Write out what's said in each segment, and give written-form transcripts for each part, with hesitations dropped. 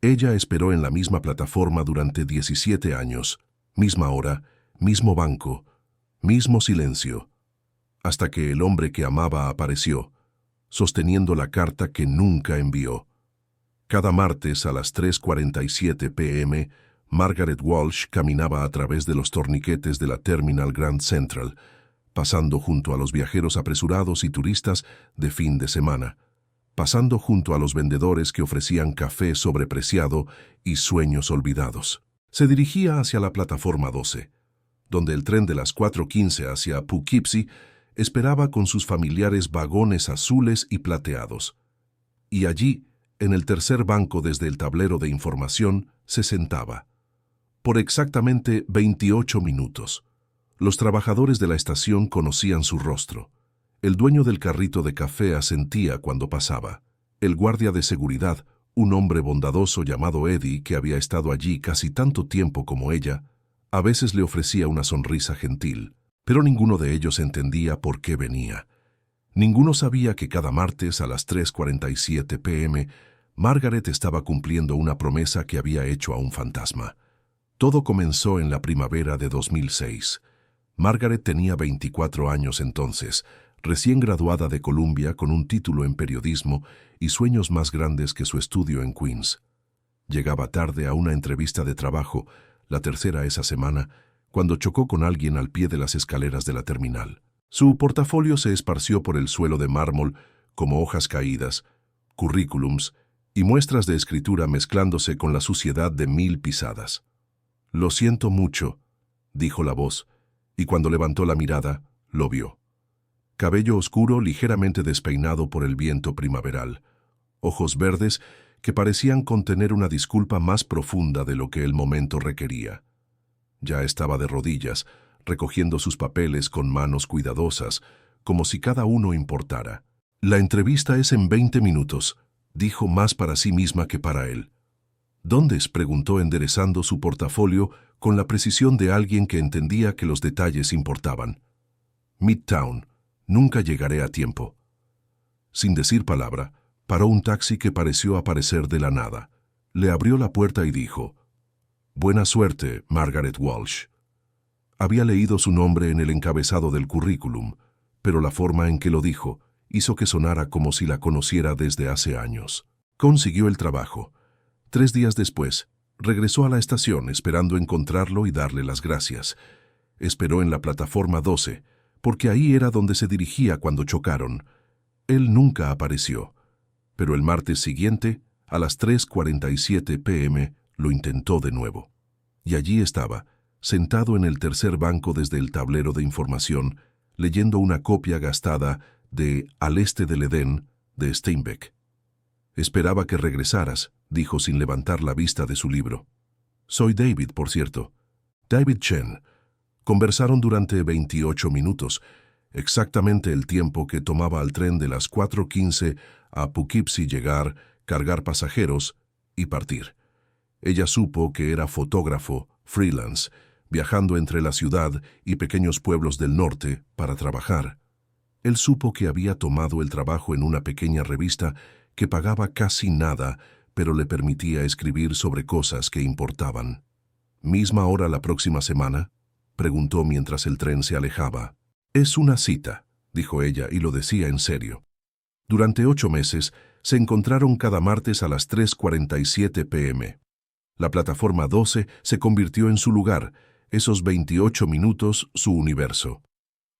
Ella esperó en la misma plataforma durante 17 años, misma hora, mismo banco, mismo silencio, hasta que el hombre que amaba apareció, sosteniendo la carta que nunca envió. Cada martes a las 3:47 p.m., Margaret Walsh caminaba a través de los torniquetes de la Terminal Grand Central, pasando junto a los viajeros apresurados y turistas de fin de semana, pasando junto a los vendedores que ofrecían café sobrepreciado y sueños olvidados. Se dirigía hacia la plataforma 12, donde el tren de las 4:15 hacia Poughkeepsie esperaba con sus familiares vagones azules y plateados. Y allí, en el tercer banco desde el tablero de información, se sentaba. Por exactamente 28 minutos. Los trabajadores de la estación conocían su rostro. El dueño del carrito de café asentía cuando pasaba. El guardia de seguridad, un hombre bondadoso llamado Eddie, que había estado allí casi tanto tiempo como ella, a veces le ofrecía una sonrisa gentil, pero ninguno de ellos entendía por qué venía. Ninguno sabía que cada martes a las 3:47 p.m., Margaret estaba cumpliendo una promesa que había hecho a un fantasma. Todo comenzó en la primavera de 2006. Margaret tenía 24 años entonces, recién graduada de Columbia con un título en periodismo y sueños más grandes que su estudio en Queens. Llegaba tarde a una entrevista de trabajo, la tercera esa semana, cuando chocó con alguien al pie de las escaleras de la terminal. Su portafolio se esparció por el suelo de mármol como hojas caídas, currículums y muestras de escritura mezclándose con la suciedad de 1000 pisadas. «Lo siento mucho», dijo la voz, y cuando levantó la mirada, lo vio. Cabello oscuro ligeramente despeinado por el viento primaveral, ojos verdes que parecían contener una disculpa más profunda de lo que el momento requería. Ya estaba de rodillas, recogiendo sus papeles con manos cuidadosas, como si cada uno importara. «La entrevista es en 20 minutos», dijo más para sí misma que para él. «¿Dónde?», preguntó enderezando su portafolio con la precisión de alguien que entendía que los detalles importaban. «Midtown. Nunca llegaré a tiempo». Sin decir palabra, paró un taxi que pareció aparecer de la nada. Le abrió la puerta y dijo: «Buena suerte, Margaret Walsh». Había leído su nombre en el encabezado del currículum, pero la forma en que lo dijo hizo que sonara como si la conociera desde hace años. Consiguió el trabajo. 3 días después, regresó a la estación esperando encontrarlo y darle las gracias. Esperó en la plataforma 12, porque ahí era donde se dirigía cuando chocaron. Él nunca apareció, pero el martes siguiente, a las 3:47 p.m., lo intentó de nuevo. Y allí estaba, sentado en el tercer banco desde el tablero de información, leyendo una copia gastada de Al este del Edén, de Steinbeck. «Esperaba que regresaras», dijo sin levantar la vista de su libro. «Soy David, por cierto. David Chen». Conversaron durante 28 minutos, exactamente el tiempo que tomaba al tren de las 4:15 a Poughkeepsie llegar, cargar pasajeros y partir. Ella supo que era fotógrafo, freelance, viajando entre la ciudad y pequeños pueblos del norte para trabajar. Él supo que había tomado el trabajo en una pequeña revista que pagaba casi nada, pero le permitía escribir sobre cosas que importaban. «¿Misma hora la próxima semana?», preguntó mientras el tren se alejaba. «Es una cita», dijo ella, y lo decía en serio. Durante 8 meses se encontraron cada martes a las 3:47 p.m. La plataforma 12 se convirtió en su lugar, esos 28 minutos su universo.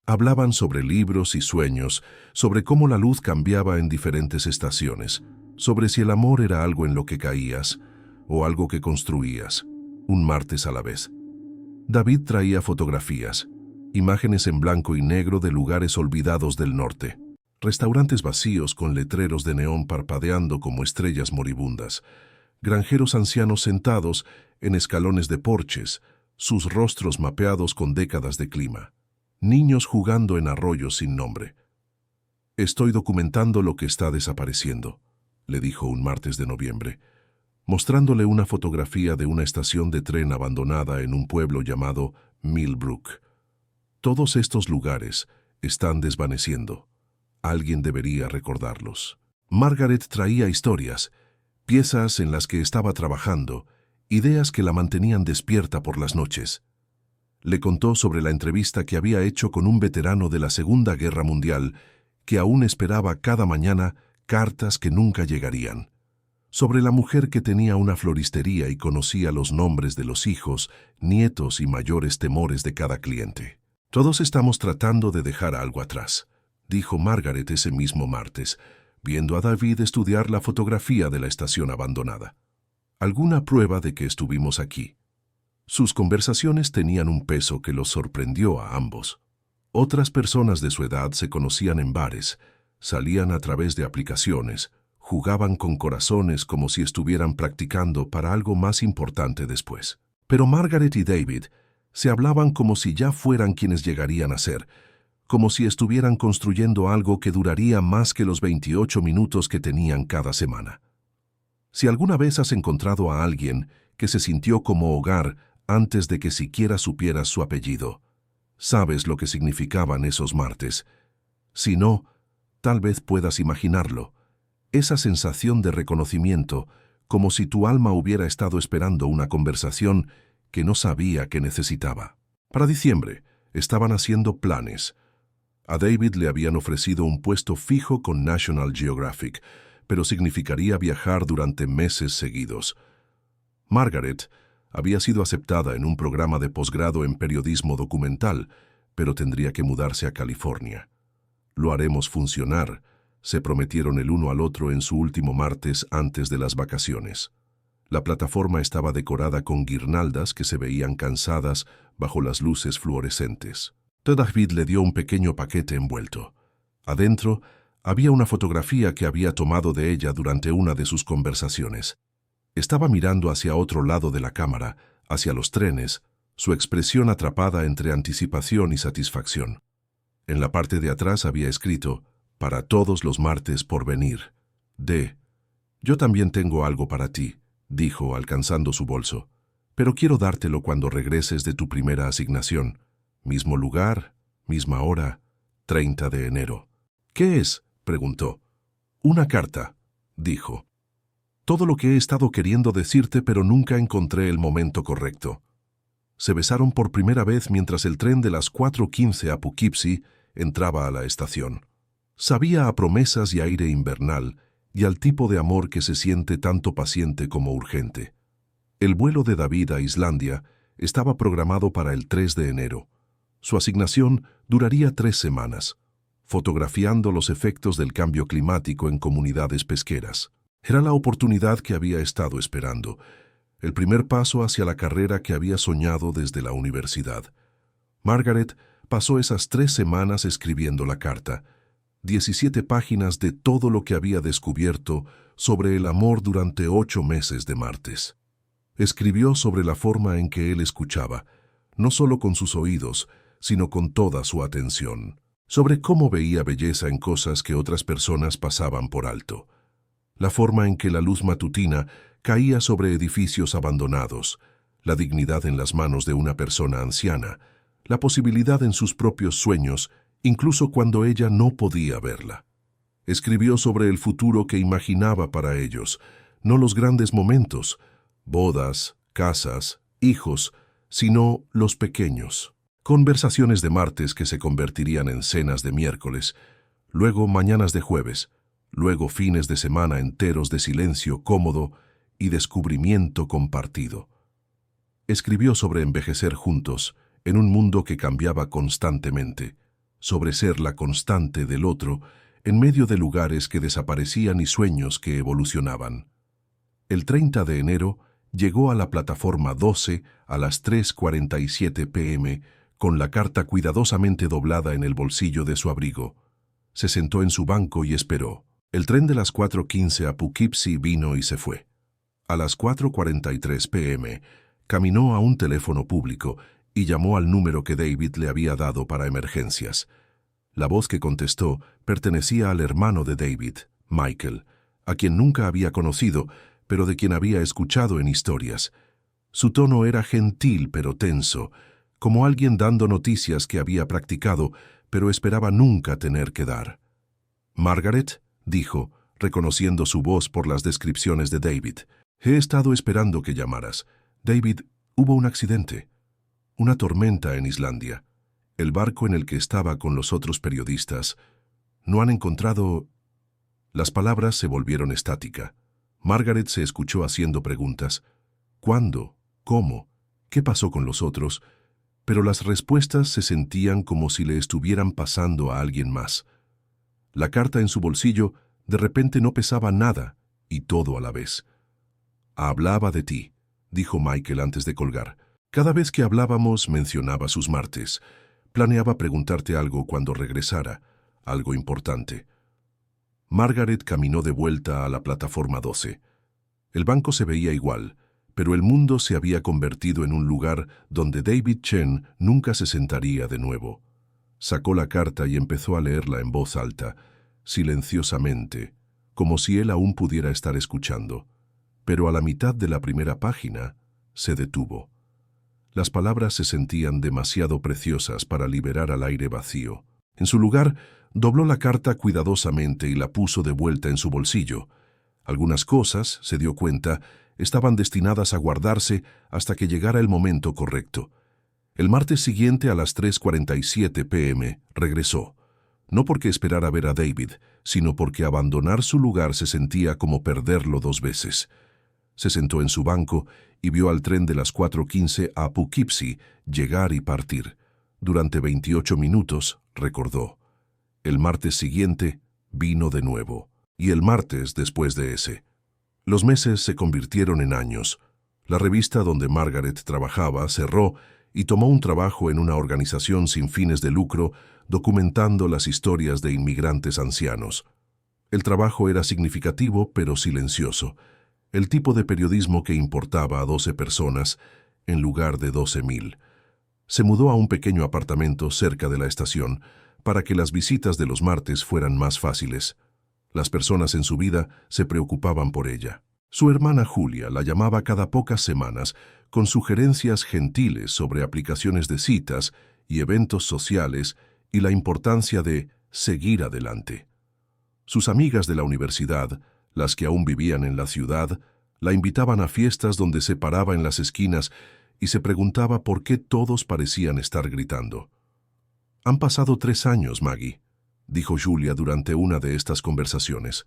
Hablaban sobre libros y sueños, sobre cómo la luz cambiaba en diferentes estaciones, sobre si el amor era algo en lo que caías o algo que construías, un martes a la vez. David traía fotografías, imágenes en blanco y negro de lugares olvidados del norte, restaurantes vacíos con letreros de neón parpadeando como estrellas moribundas, granjeros ancianos sentados en escalones de porches, sus rostros mapeados con décadas de clima, niños jugando en arroyos sin nombre. «Estoy documentando lo que está desapareciendo», le dijo un martes de noviembre, mostrándole una fotografía de una estación de tren abandonada en un pueblo llamado Millbrook. «Todos estos lugares están desvaneciendo. Alguien debería recordarlos». Margaret traía historias, piezas en las que estaba trabajando, ideas que la mantenían despierta por las noches. Le contó sobre la entrevista que había hecho con un veterano de la Segunda Guerra Mundial, que aún esperaba cada mañana cartas que nunca llegarían. Sobre la mujer que tenía una floristería y conocía los nombres de los hijos, nietos y mayores temores de cada cliente. Todos estamos tratando de dejar algo atrás, dijo Margaret ese mismo martes, viendo a David estudiar la fotografía de la estación abandonada. Alguna prueba de que estuvimos aquí. Sus conversaciones tenían un peso que los sorprendió a ambos. Otras personas de su edad se conocían en bares, salían a través de aplicaciones, jugaban con corazones como si estuvieran practicando para algo más importante después. Pero Margaret y David se hablaban como si ya fueran quienes llegarían a ser, como si estuvieran construyendo algo que duraría más que los 28 minutos que tenían cada semana. Si alguna vez has encontrado a alguien que se sintió como hogar antes de que siquiera supieras su apellido, sabes lo que significaban esos martes. Si no, tal vez puedas imaginarlo. Esa sensación de reconocimiento, como si tu alma hubiera estado esperando una conversación que no sabía que necesitaba. Para diciembre, estaban haciendo planes. A David le habían ofrecido un puesto fijo con National Geographic, pero significaría viajar durante meses seguidos. Margaret había sido aceptada en un programa de posgrado en periodismo documental, pero tendría que mudarse a California. Lo haremos funcionar, se prometieron el uno al otro en su último martes antes de las vacaciones. La plataforma estaba decorada con guirnaldas que se veían cansadas bajo las luces fluorescentes. David le dio un pequeño paquete envuelto. Adentro había una fotografía que había tomado de ella durante una de sus conversaciones. Estaba mirando hacia otro lado de la cámara, hacia los trenes, su expresión atrapada entre anticipación y satisfacción. En la parte de atrás había escrito, «Para todos los martes por venir. D. Yo también tengo algo para ti», dijo, alcanzando su bolso. «Pero quiero dártelo cuando regreses de tu primera asignación. Mismo lugar, misma hora, 30 de enero. «¿Qué es?», preguntó. «Una carta», dijo. «Todo lo que he estado queriendo decirte, pero nunca encontré el momento correcto». Se besaron por primera vez mientras el tren de las 4:15 a Poughkeepsie entraba a la estación. Sabía a promesas y aire invernal y al tipo de amor que se siente tanto paciente como urgente. El vuelo de David a Islandia estaba programado para el 3 de enero. Su asignación duraría 3 semanas, fotografiando los efectos del cambio climático en comunidades pesqueras. Era la oportunidad que había estado esperando, el primer paso hacia la carrera que había soñado desde la universidad. Margaret pasó esas 3 semanas escribiendo la carta, 17 páginas de todo lo que había descubierto sobre el amor durante 8 meses de martes. Escribió sobre la forma en que él escuchaba, no solo con sus oídos, sino con toda su atención, sobre cómo veía belleza en cosas que otras personas pasaban por alto, la forma en que la luz matutina caía sobre edificios abandonados, la dignidad en las manos de una persona anciana, la posibilidad en sus propios sueños, incluso cuando ella no podía verla. Escribió sobre el futuro que imaginaba para ellos, no los grandes momentos, bodas, casas, hijos, sino los pequeños. Conversaciones de martes que se convertirían en cenas de miércoles, luego mañanas de jueves, luego fines de semana enteros de silencio cómodo y descubrimiento compartido. Escribió sobre envejecer juntos en un mundo que cambiaba constantemente, sobre ser la constante del otro en medio de lugares que desaparecían y sueños que evolucionaban. El 30 de enero llegó a la plataforma 12 a las 3:47 p.m. con la carta cuidadosamente doblada en el bolsillo de su abrigo. Se sentó en su banco y esperó. El tren de las 4:15 a Poughkeepsie vino y se fue. A las 4:43 p.m. caminó a un teléfono público y llamó al número que David le había dado para emergencias. La voz que contestó pertenecía al hermano de David, Michael, a quien nunca había conocido, pero de quien había escuchado en historias. Su tono era gentil pero tenso, como alguien dando noticias que había practicado, pero esperaba nunca tener que dar. «Margaret», dijo, reconociendo su voz por las descripciones de David. He estado esperando que llamaras. David, hubo un accidente. Una tormenta en Islandia. El barco en el que estaba con los otros periodistas. No han encontrado... Las palabras se volvieron estática. Margaret se escuchó haciendo preguntas. ¿Cuándo? ¿Cómo? ¿Qué pasó con los otros? Pero las respuestas se sentían como si le estuvieran pasando a alguien más. La carta en su bolsillo de repente no pesaba nada, y todo a la vez. Hablaba de ti, dijo Michael antes de colgar. Cada vez que hablábamos mencionaba sus martes. Planeaba preguntarte algo cuando regresara, algo importante. Margaret caminó de vuelta a la plataforma 12. El banco se veía igual, pero el mundo se había convertido en un lugar donde David Chen nunca se sentaría de nuevo. Sacó la carta y empezó a leerla en voz alta, silenciosamente, como si él aún pudiera estar escuchando. Pero a la mitad de la primera página se detuvo. Las palabras se sentían demasiado preciosas para liberar al aire vacío. En su lugar, dobló la carta cuidadosamente y la puso de vuelta en su bolsillo. Algunas cosas, se dio cuenta, estaban destinadas a guardarse hasta que llegara el momento correcto. El martes siguiente a las 3:47 p.m. regresó. No porque esperara ver a David, sino porque abandonar su lugar se sentía como perderlo 2 veces. Se sentó en su banco y vio al tren de las 4:15 a Poughkeepsie llegar y partir. Durante 28 minutos, recordó. El martes siguiente vino de nuevo, y el martes después de ese. Los meses se convirtieron en años. La revista donde Margaret trabajaba cerró y tomó un trabajo en una organización sin fines de lucro documentando las historias de inmigrantes ancianos. El trabajo era significativo pero silencioso, el tipo de periodismo que importaba a 12 personas en lugar de 12,000. Se mudó a un pequeño apartamento cerca de la estación para que las visitas de los martes fueran más fáciles. Las personas en su vida se preocupaban por ella. Su hermana Julia la llamaba cada pocas semanas con sugerencias gentiles sobre aplicaciones de citas y eventos sociales y la importancia de seguir adelante. Sus amigas de la universidad, las que aún vivían en la ciudad, la invitaban a fiestas donde se paraba en las esquinas y se preguntaba por qué todos parecían estar gritando. «Han pasado 3 años, Maggie», dijo Julia durante una de estas conversaciones.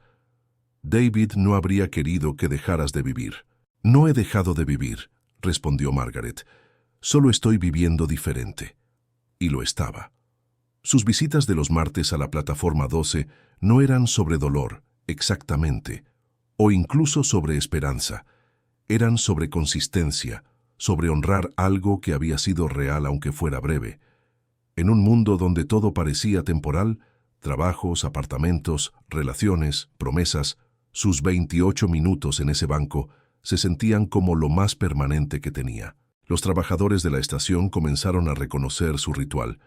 «David no habría querido que dejaras de vivir». «No he dejado de vivir», respondió Margaret. «Solo estoy viviendo diferente». Y lo estaba. Sus visitas de los martes a la plataforma 12 no eran sobre dolor, exactamente, o incluso sobre esperanza. Eran sobre consistencia, sobre honrar algo que había sido real aunque fuera breve. En un mundo donde todo parecía temporal, trabajos, apartamentos, relaciones, promesas, sus 28 minutos en ese banco se sentían como lo más permanente que tenía. Los trabajadores de la estación comenzaron a reconocer su ritual.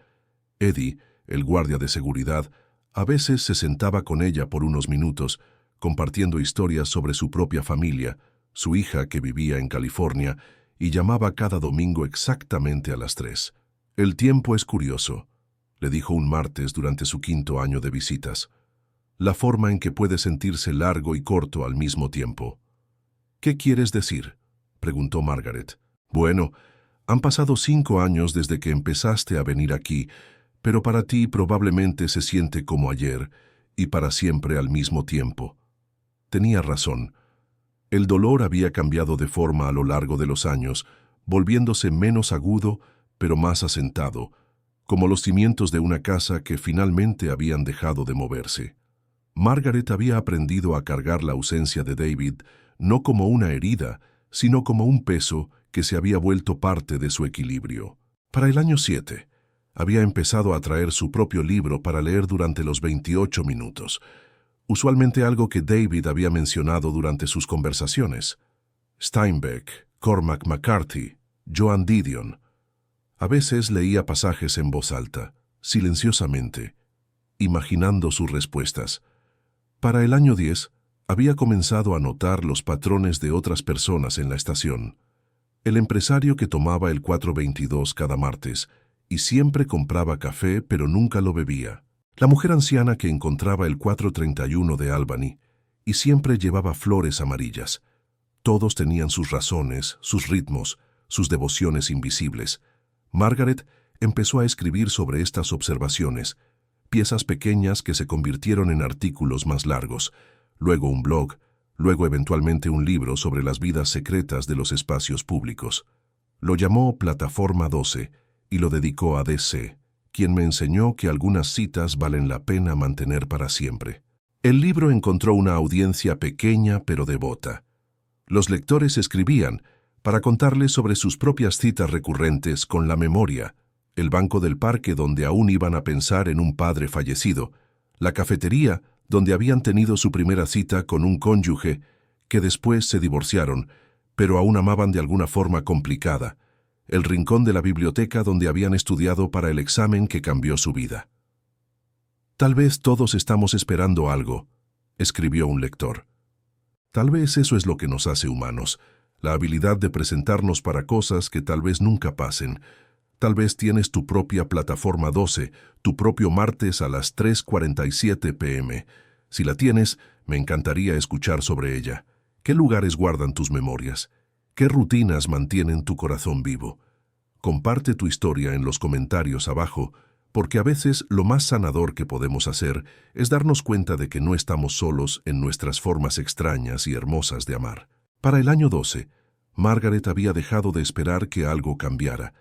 Eddie, el guardia de seguridad, a veces se sentaba con ella por unos minutos, compartiendo historias sobre su propia familia, su hija que vivía en California, y llamaba cada domingo exactamente a las 3. «El tiempo es curioso», le dijo un martes durante su 5º año de visitas. «La forma en que puede sentirse largo y corto al mismo tiempo». «¿Qué quieres decir?», preguntó Margaret. «Bueno, han pasado 5 años desde que empezaste a venir aquí, pero para ti probablemente se siente como ayer y para siempre al mismo tiempo». Tenía razón. El dolor había cambiado de forma a lo largo de los años, volviéndose menos agudo, pero más asentado, como los cimientos de una casa que finalmente habían dejado de moverse. Margaret había aprendido a cargar la ausencia de David no como una herida, sino como un peso que se había vuelto parte de su equilibrio. Para el año 7, había empezado a traer su propio libro para leer durante los 28 minutos, usualmente algo que David había mencionado durante sus conversaciones. Steinbeck, Cormac McCarthy, Joan Didion. A veces leía pasajes en voz alta, silenciosamente, imaginando sus respuestas. Para el año 10, había comenzado a notar los patrones de otras personas en la estación. El empresario que tomaba el 422 cada martes y siempre compraba café pero nunca lo bebía. La mujer anciana que encontraba el 431 de Albany y siempre llevaba flores amarillas. Todos tenían sus razones, sus ritmos, sus devociones invisibles. Margaret empezó a escribir sobre estas observaciones, piezas pequeñas que se convirtieron en artículos más largos, luego un blog, luego eventualmente un libro sobre las vidas secretas de los espacios públicos. Lo llamó Plataforma 12 y lo dedicó a DC, quien me enseñó que algunas citas valen la pena mantener para siempre. El libro encontró una audiencia pequeña pero devota. Los lectores escribían para contarles sobre sus propias citas recurrentes con la memoria, el banco del parque donde aún iban a pensar en un padre fallecido, la cafetería donde habían tenido su primera cita con un cónyuge que después se divorciaron, pero aún amaban de alguna forma complicada, el rincón de la biblioteca donde habían estudiado para el examen que cambió su vida. Tal vez todos estamos esperando algo, escribió un lector. Tal vez eso es lo que nos hace humanos, la habilidad de presentarnos para cosas que tal vez nunca pasen. Tal vez tienes tu propia Plataforma 12, tu propio martes a las 3:47 p.m. Si la tienes, me encantaría escuchar sobre ella. ¿Qué lugares guardan tus memorias? ¿Qué rutinas mantienen tu corazón vivo? Comparte tu historia en los comentarios abajo, porque a veces lo más sanador que podemos hacer es darnos cuenta de que no estamos solos en nuestras formas extrañas y hermosas de amar. Para el año 12, Margaret había dejado de esperar que algo cambiara.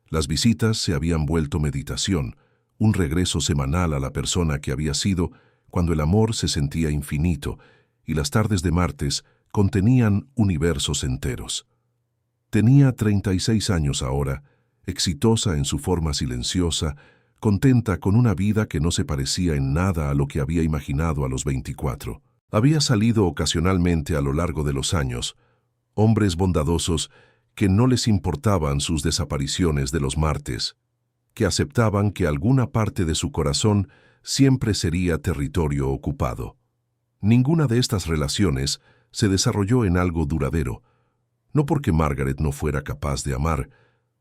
Las visitas se habían vuelto meditación, un regreso semanal a la persona que había sido cuando el amor se sentía infinito, y las tardes de martes contenían universos enteros. Tenía 36 años ahora, exitosa en su forma silenciosa, contenta con una vida que no se parecía en nada a lo que había imaginado a los 24. Había salido ocasionalmente a lo largo de los años, hombres bondadosos que no les importaban sus desapariciones de los martes, que aceptaban que alguna parte de su corazón siempre sería territorio ocupado. Ninguna de estas relaciones se desarrolló en algo duradero, no porque Margaret no fuera capaz de amar,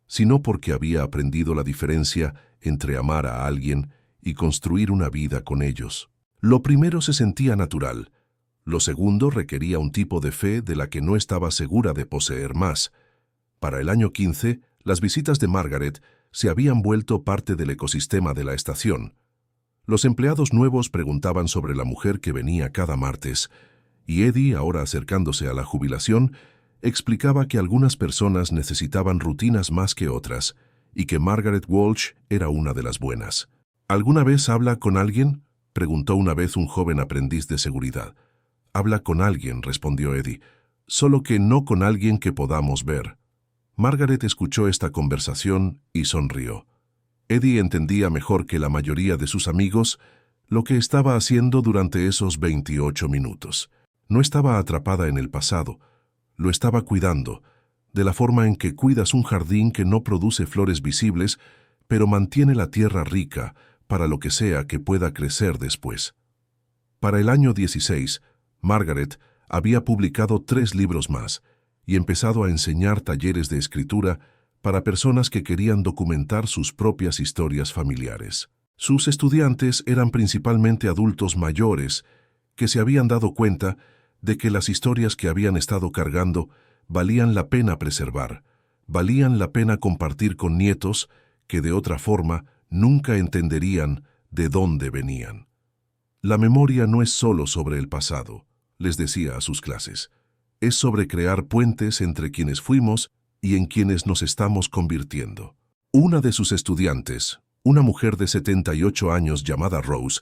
sino porque había aprendido la diferencia entre amar a alguien y construir una vida con ellos. Lo primero se sentía natural, lo segundo requería un tipo de fe de la que no estaba segura de poseer más. Para el año 15, las visitas de Margaret se habían vuelto parte del ecosistema de la estación. Los empleados nuevos preguntaban sobre la mujer que venía cada martes, y Eddie, ahora acercándose a la jubilación, explicaba que algunas personas necesitaban rutinas más que otras, y que Margaret Walsh era una de las buenas. ¿Alguna vez habla con alguien?, preguntó una vez un joven aprendiz de seguridad. «Habla con alguien», respondió Eddie, «solo que no con alguien que podamos ver». Margaret escuchó esta conversación y sonrió. Eddie entendía mejor que la mayoría de sus amigos lo que estaba haciendo durante esos 28 minutos. No estaba atrapada en el pasado, lo estaba cuidando, de la forma en que cuidas un jardín que no produce flores visibles, pero mantiene la tierra rica para lo que sea que pueda crecer después. Para el año 16, Margaret había publicado 3 libros más y empezado a enseñar talleres de escritura para personas que querían documentar sus propias historias familiares. Sus estudiantes eran principalmente adultos mayores que se habían dado cuenta de que las historias que habían estado cargando valían la pena preservar, valían la pena compartir con nietos que de otra forma nunca entenderían de dónde venían. La memoria no es solo sobre el pasado, les decía a sus clases, es sobre crear puentes entre quienes fuimos y en quienes nos estamos convirtiendo. Una de sus estudiantes, una mujer de 78 años llamada Rose,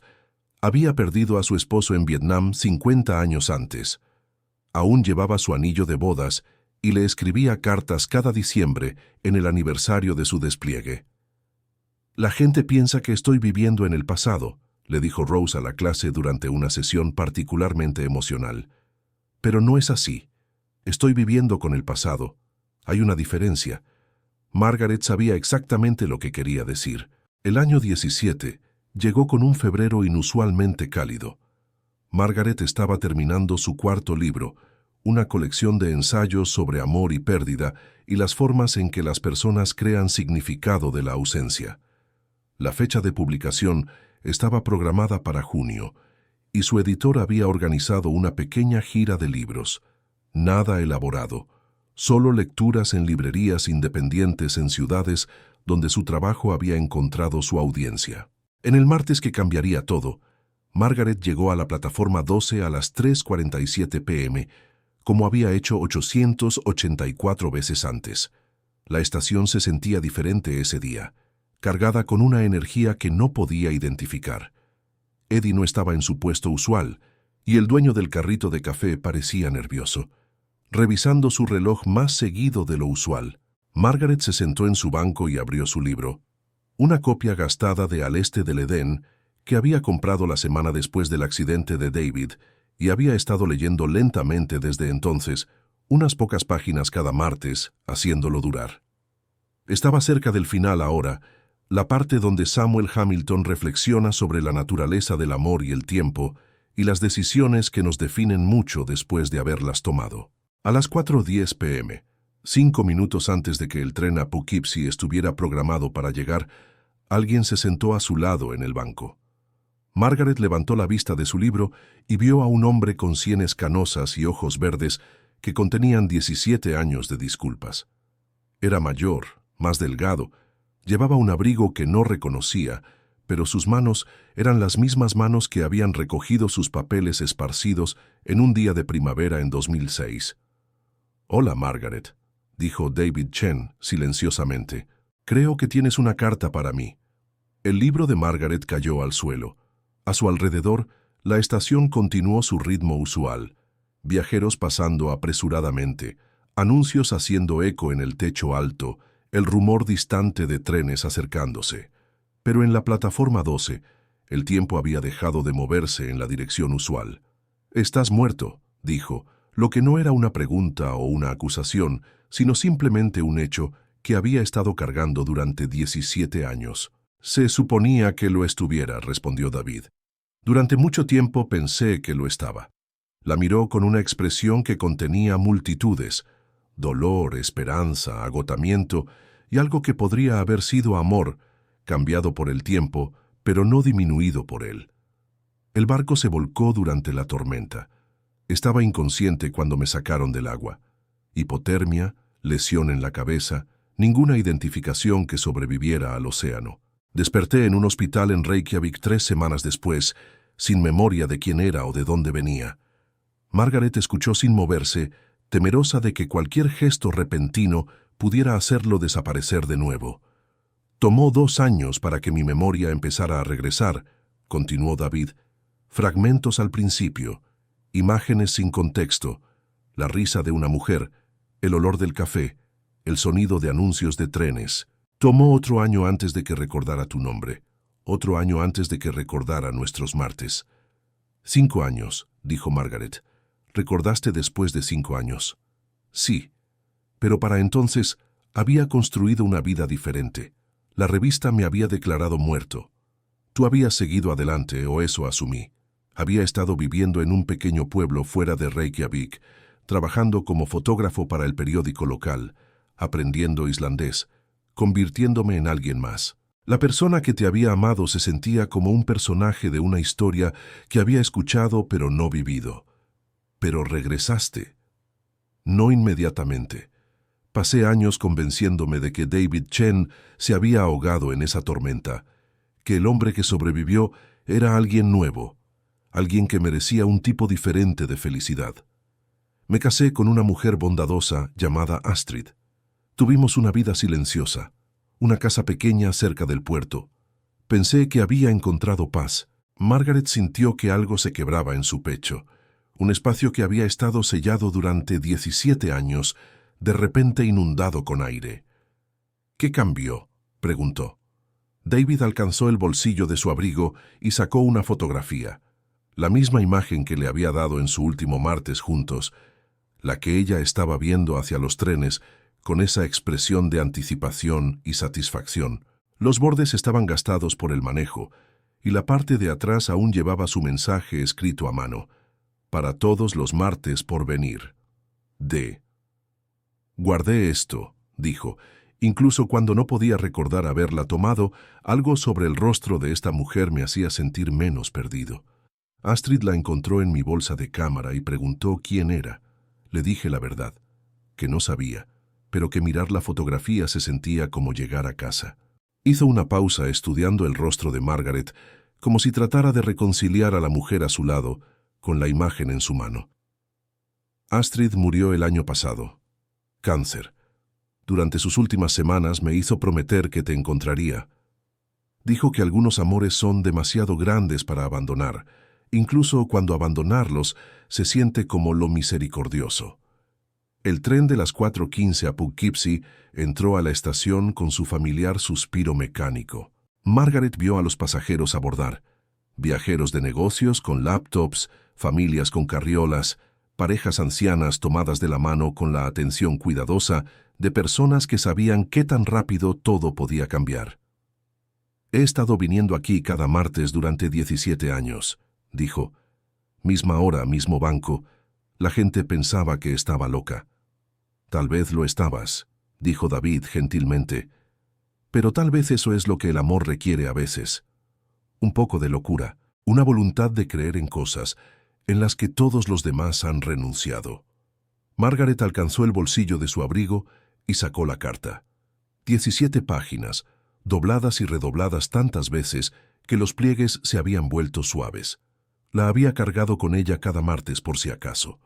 había perdido a su esposo en Vietnam 50 años antes. Aún llevaba su anillo de bodas y le escribía cartas cada diciembre en el aniversario de su despliegue. «La gente piensa que estoy viviendo en el pasado», le dijo Rose a la clase durante una sesión particularmente emocional. «Pero no es así. Estoy viviendo con el pasado. Hay una diferencia». Margaret sabía exactamente lo que quería decir. El año 17 llegó con un febrero inusualmente cálido. Margaret estaba terminando su 4º libro, una colección de ensayos sobre amor y pérdida y las formas en que las personas crean significado de la ausencia. La fecha de publicación estaba programada para junio, y su editor había organizado una pequeña gira de libros. Nada elaborado, solo lecturas en librerías independientes en ciudades donde su trabajo había encontrado su audiencia. En el martes que cambiaría todo, Margaret llegó a la plataforma 12 a las 3:47 p.m., como había hecho 884 veces antes. La estación se sentía diferente ese día, cargada con una energía que no podía identificar. Eddie no estaba en su puesto usual, y el dueño del carrito de café parecía nervioso, revisando su reloj más seguido de lo usual. Margaret se sentó en su banco y abrió su libro, una copia gastada de Al este del Edén que había comprado la semana después del accidente de David, y había estado leyendo lentamente desde entonces, unas pocas páginas cada martes, haciéndolo durar. Estaba cerca del final ahora, la parte donde Samuel Hamilton reflexiona sobre la naturaleza del amor y el tiempo, y las decisiones que nos definen mucho después de haberlas tomado. A las 4:10 p.m., 5 minutos antes de que el tren a Poughkeepsie estuviera programado para llegar, alguien se sentó a su lado en el banco. Margaret levantó la vista de su libro y vio a un hombre con sienes canosas y ojos verdes que contenían 17 años de disculpas. Era mayor, más delgado, llevaba un abrigo que no reconocía, pero sus manos eran las mismas manos que habían recogido sus papeles esparcidos en un día de primavera en 2006. «Hola, Margaret», dijo David Chen silenciosamente. «Creo que tienes una carta para mí». El libro de Margaret cayó al suelo. A su alrededor, la estación continuó su ritmo usual. Viajeros pasando apresuradamente, anuncios haciendo eco en el techo alto, el rumor distante de trenes acercándose. Pero en la plataforma 12, el tiempo había dejado de moverse en la dirección usual. «Estás muerto», dijo, lo que no era una pregunta o una acusación, sino simplemente un hecho que había estado cargando durante 17 años. «Se suponía que lo estuviera», respondió David. «Durante mucho tiempo pensé que lo estaba». La miró con una expresión que contenía multitudes, dolor, esperanza, agotamiento y algo que podría haber sido amor, cambiado por el tiempo, pero no disminuido por él. El barco se volcó durante la tormenta. Estaba inconsciente cuando me sacaron del agua. Hipotermia, lesión en la cabeza, ninguna identificación que sobreviviera al océano. Desperté en un hospital en Reykjavik 3 semanas después, sin memoria de quién era o de dónde venía. Margaret escuchó sin moverse, temerosa de que cualquier gesto repentino pudiera hacerlo desaparecer de nuevo. «Tomó 2 años para que mi memoria empezara a regresar», continuó David. «Fragmentos al principio, imágenes sin contexto, la risa de una mujer, el olor del café, el sonido de anuncios de trenes. Tomó otro año antes de que recordara tu nombre, otro año antes de que recordara nuestros martes». «5 años», dijo Margaret. «¿Recordaste después de 5 años?» «Sí, pero para entonces había construido una vida diferente. La revista me había declarado muerto. Tú habías seguido adelante, o eso asumí. Había estado viviendo en un pequeño pueblo fuera de Reykjavik, trabajando como fotógrafo para el periódico local, aprendiendo islandés, convirtiéndome en alguien más. La persona que te había amado se sentía como un personaje de una historia que había escuchado pero no vivido. Pero regresaste. No inmediatamente. Pasé años convenciéndome de que David Chen se había ahogado en esa tormenta, que el hombre que sobrevivió era alguien nuevo, alguien que merecía un tipo diferente de felicidad. Me casé con una mujer bondadosa llamada Astrid. Tuvimos una vida silenciosa, una casa pequeña cerca del puerto. Pensé que había encontrado paz. Margaret sintió que algo se quebraba en su pecho. Un espacio que había estado sellado durante 17 años, de repente inundado con aire. «¿Qué cambió?», preguntó. David alcanzó el bolsillo de su abrigo y sacó una fotografía. La misma imagen que le había dado en su último martes juntos, la que ella estaba viendo hacia los trenes con esa expresión de anticipación y satisfacción. Los bordes estaban gastados por el manejo, y la parte de atrás aún llevaba su mensaje escrito a mano. «Para todos los martes por venir. D». «Guardé esto», dijo, incluso cuando no podía recordar haberla tomado, algo sobre el rostro de esta mujer me hacía sentir menos perdido. Astrid la encontró en mi bolsa de cámara y preguntó quién era. Le dije la verdad, que no sabía, pero que mirar la fotografía se sentía como llegar a casa. Hizo una pausa estudiando el rostro de Margaret, como si tratara de reconciliar a la mujer a su lado, con la imagen en su mano. Astrid murió el año pasado. Cáncer. Durante sus últimas semanas me hizo prometer que te encontraría. Dijo que algunos amores son demasiado grandes para abandonar, incluso cuando abandonarlos se siente como lo misericordioso. El tren de las 4:15 a Poughkeepsie entró a la estación con su familiar suspiro mecánico. Margaret vio a los pasajeros abordar. Viajeros de negocios con laptops, familias con carriolas, parejas ancianas tomadas de la mano con la atención cuidadosa de personas que sabían qué tan rápido todo podía cambiar. He estado viniendo aquí cada martes durante 17 años, dijo. Misma hora, mismo banco. La gente pensaba que estaba loca. Tal vez lo estabas, dijo David gentilmente. Pero tal vez eso es lo que el amor requiere a veces. Un poco de locura, una voluntad de creer en cosas en las que todos los demás han renunciado. Margaret alcanzó el bolsillo de su abrigo y sacó la carta. 17 páginas, dobladas y redobladas tantas veces que los pliegues se habían vuelto suaves. La había cargado con ella cada martes por si acaso.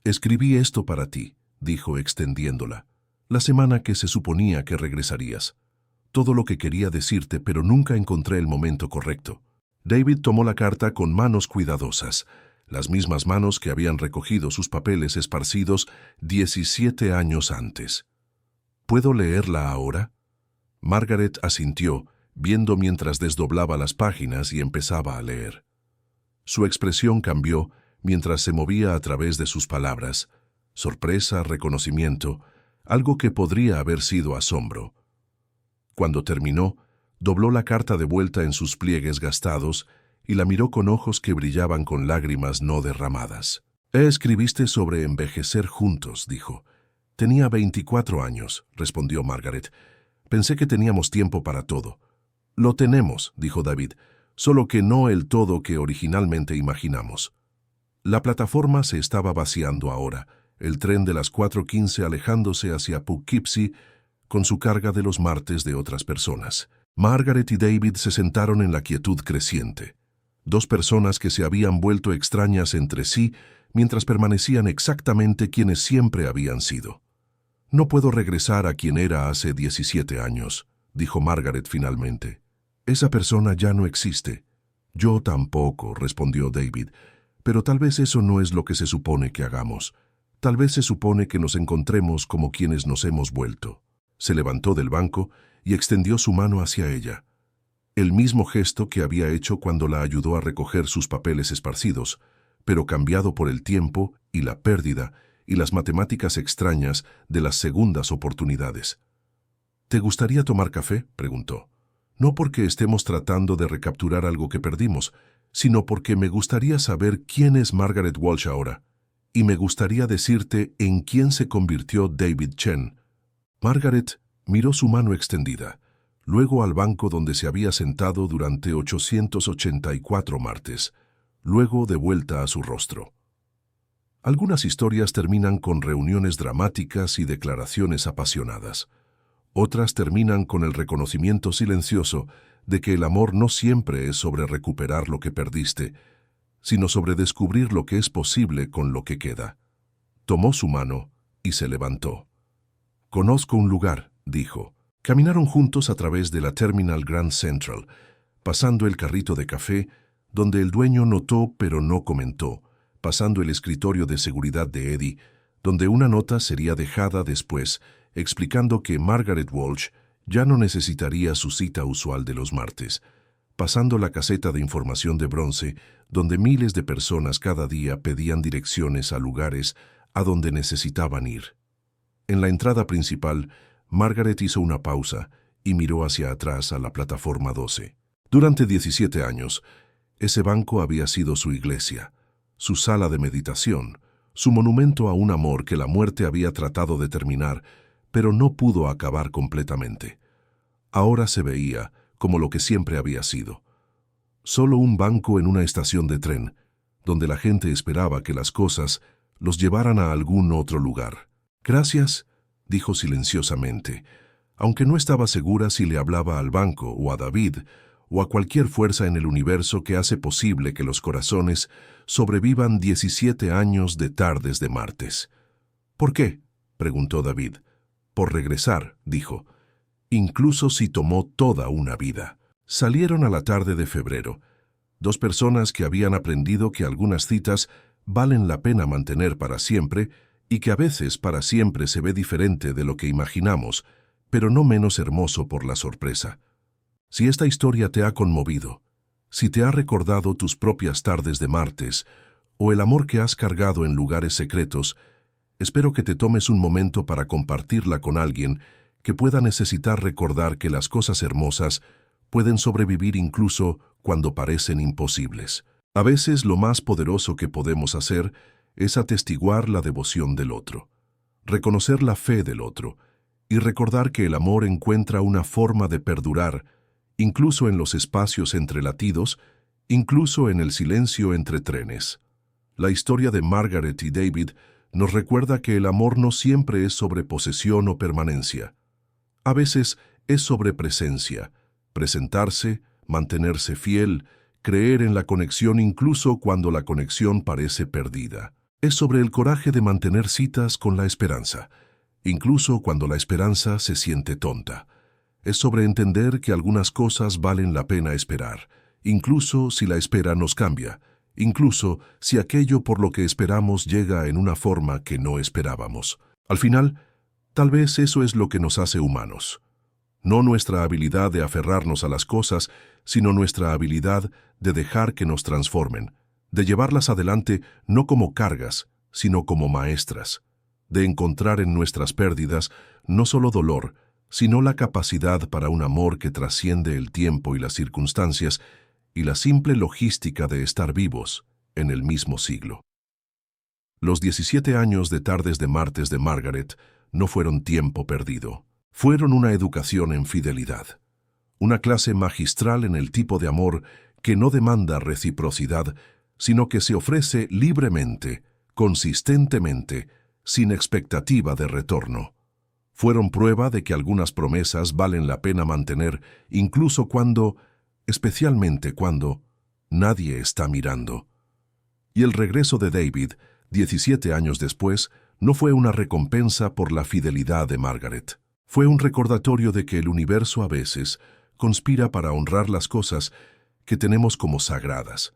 Escribí esto para ti, dijo extendiéndola. La semana que se suponía que regresarías. Todo lo que quería decirte, pero nunca encontré el momento correcto. David tomó la carta con manos cuidadosas, las mismas manos que habían recogido sus papeles esparcidos 17 años antes. ¿Puedo leerla ahora? Margaret asintió, viendo mientras desdoblaba las páginas y empezaba a leer. Su expresión cambió mientras se movía a través de sus palabras. Sorpresa, reconocimiento, algo que podría haber sido asombro. Cuando terminó, dobló la carta de vuelta en sus pliegues gastados y la miró con ojos que brillaban con lágrimas no derramadas. Escribiste sobre envejecer juntos, dijo. Tenía 24 años, respondió Margaret. Pensé que teníamos tiempo para todo. Lo tenemos, dijo David, solo que no el todo que originalmente imaginamos. La plataforma se estaba vaciando ahora, el tren de las 4:15 alejándose hacia Poughkeepsie con su carga de los martes de otras personas. Margaret y David se sentaron en la quietud creciente. Dos personas que se habían vuelto extrañas entre sí mientras permanecían exactamente quienes siempre habían sido. No puedo regresar a quien era hace 17 años, dijo Margaret finalmente. Esa persona ya no existe. Yo tampoco, respondió David, pero tal vez eso no es lo que se supone que hagamos. Tal vez se supone que nos encontremos como quienes nos hemos vuelto. Se levantó del banco y extendió su mano hacia ella. El mismo gesto que había hecho cuando la ayudó a recoger sus papeles esparcidos, pero cambiado por el tiempo y la pérdida y las matemáticas extrañas de las segundas oportunidades. ¿Te gustaría tomar café?, preguntó. No porque estemos tratando de recapturar algo que perdimos, sino porque me gustaría saber quién es Margaret Walsh ahora, y me gustaría decirte en quién se convirtió David Chen. Margaret miró su mano extendida, luego al banco donde se había sentado durante 884 martes, luego de vuelta a su rostro. Algunas historias terminan con reuniones dramáticas y declaraciones apasionadas. Otras terminan con el reconocimiento silencioso de que el amor no siempre es sobre recuperar lo que perdiste, sino sobre descubrir lo que es posible con lo que queda. Tomó su mano y se levantó. «Conozco un lugar», dijo. Caminaron juntos a través de la Terminal Grand Central, pasando el carrito de café, donde el dueño notó pero no comentó, pasando el escritorio de seguridad de Eddie, donde una nota sería dejada después, explicando que Margaret Walsh ya no necesitaría su cita usual de los martes, pasando la caseta de información de bronce, donde miles de personas cada día pedían direcciones a lugares a donde necesitaban ir. En la entrada principal, Margaret hizo una pausa y miró hacia atrás a la plataforma 12. Durante 17 años, ese banco había sido su iglesia, su sala de meditación, su monumento a un amor que la muerte había tratado de terminar, pero no pudo acabar completamente. Ahora se veía como lo que siempre había sido. Solo un banco en una estación de tren, donde la gente esperaba que las cosas los llevaran a algún otro lugar. «Gracias», dijo silenciosamente, aunque no estaba segura si le hablaba al banco o a David o a cualquier fuerza en el universo que hace posible que los corazones sobrevivan 17 años de tardes de martes. «¿Por qué?», preguntó David. «Por regresar», dijo, «incluso si tomó toda una vida». Salieron a la tarde de febrero. Dos personas que habían aprendido que algunas citas valen la pena mantener para siempre y que a veces para siempre se ve diferente de lo que imaginamos, pero no menos hermoso por la sorpresa. Si esta historia te ha conmovido, si te ha recordado tus propias tardes de martes o el amor que has cargado en lugares secretos, espero que te tomes un momento para compartirla con alguien que pueda necesitar recordar que las cosas hermosas pueden sobrevivir incluso cuando parecen imposibles. A veces lo más poderoso que podemos hacer es atestiguar la devoción del otro, reconocer la fe del otro y recordar que el amor encuentra una forma de perdurar, incluso en los espacios entre latidos, incluso en el silencio entre trenes. La historia de Margaret y David nos recuerda que el amor no siempre es sobre posesión o permanencia. A veces es sobre presencia, presentarse, mantenerse fiel, creer en la conexión incluso cuando la conexión parece perdida. Es sobre el coraje de mantener citas con la esperanza, incluso cuando la esperanza se siente tonta. Es sobre entender que algunas cosas valen la pena esperar, incluso si la espera nos cambia, incluso si aquello por lo que esperamos llega en una forma que no esperábamos. Al final, tal vez eso es lo que nos hace humanos. No nuestra habilidad de aferrarnos a las cosas, sino nuestra habilidad de dejar que nos transformen, de llevarlas adelante no como cargas, sino como maestras, de encontrar en nuestras pérdidas no solo dolor, sino la capacidad para un amor que trasciende el tiempo y las circunstancias y la simple logística de estar vivos en el mismo siglo. Los 17 años de tardes de martes de Margaret no fueron tiempo perdido. Fueron una educación en fidelidad, una clase magistral en el tipo de amor que no demanda reciprocidad, sino que se ofrece libremente, consistentemente, sin expectativa de retorno. Fueron prueba de que algunas promesas valen la pena mantener, incluso cuando, especialmente cuando, nadie está mirando. Y el regreso de David, 17 años después, no fue una recompensa por la fidelidad de Margaret. Fue un recordatorio de que el universo a veces conspira para honrar las cosas que tenemos como sagradas,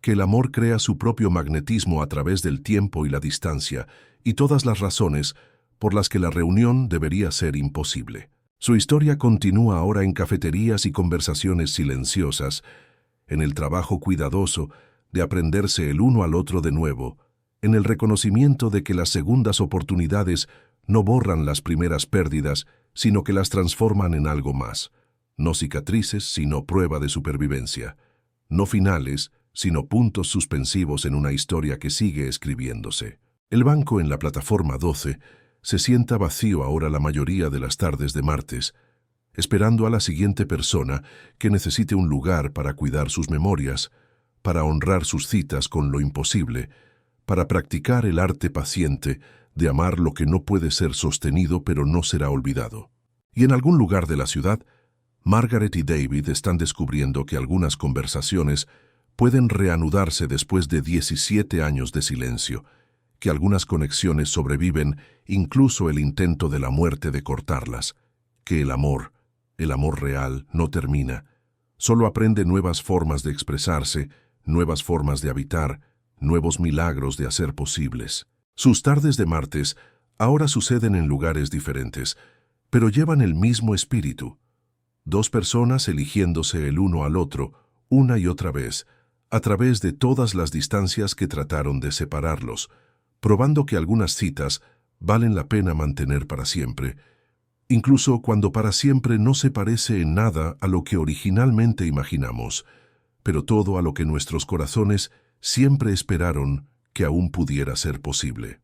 que el amor crea su propio magnetismo a través del tiempo y la distancia, y todas las razones por las que la reunión debería ser imposible. Su historia continúa ahora en cafeterías y conversaciones silenciosas, en el trabajo cuidadoso de aprenderse el uno al otro de nuevo, en el reconocimiento de que las segundas oportunidades no borran las primeras pérdidas, sino que las transforman en algo más. No cicatrices, sino prueba de supervivencia. No finales, sino puntos suspensivos en una historia que sigue escribiéndose. El banco en la plataforma 12 se sienta vacío ahora la mayoría de las tardes de martes, esperando a la siguiente persona que necesite un lugar para cuidar sus memorias, para honrar sus citas con lo imposible, para practicar el arte paciente de amar lo que no puede ser sostenido pero no será olvidado. Y en algún lugar de la ciudad, Margaret y David están descubriendo que algunas conversaciones pueden reanudarse después de 17 años de silencio, que algunas conexiones sobreviven incluso el intento de la muerte de cortarlas, que el amor real, no termina, solo aprende nuevas formas de expresarse, nuevas formas de habitar, nuevos milagros de hacer posibles. Sus tardes de martes ahora suceden en lugares diferentes, pero llevan el mismo espíritu. Dos personas eligiéndose el uno al otro, una y otra vez, a través de todas las distancias que trataron de separarlos, probando que algunas citas valen la pena mantener para siempre, incluso cuando para siempre no se parece en nada a lo que originalmente imaginamos, pero todo a lo que nuestros corazones siempre esperaron que aún pudiera ser posible.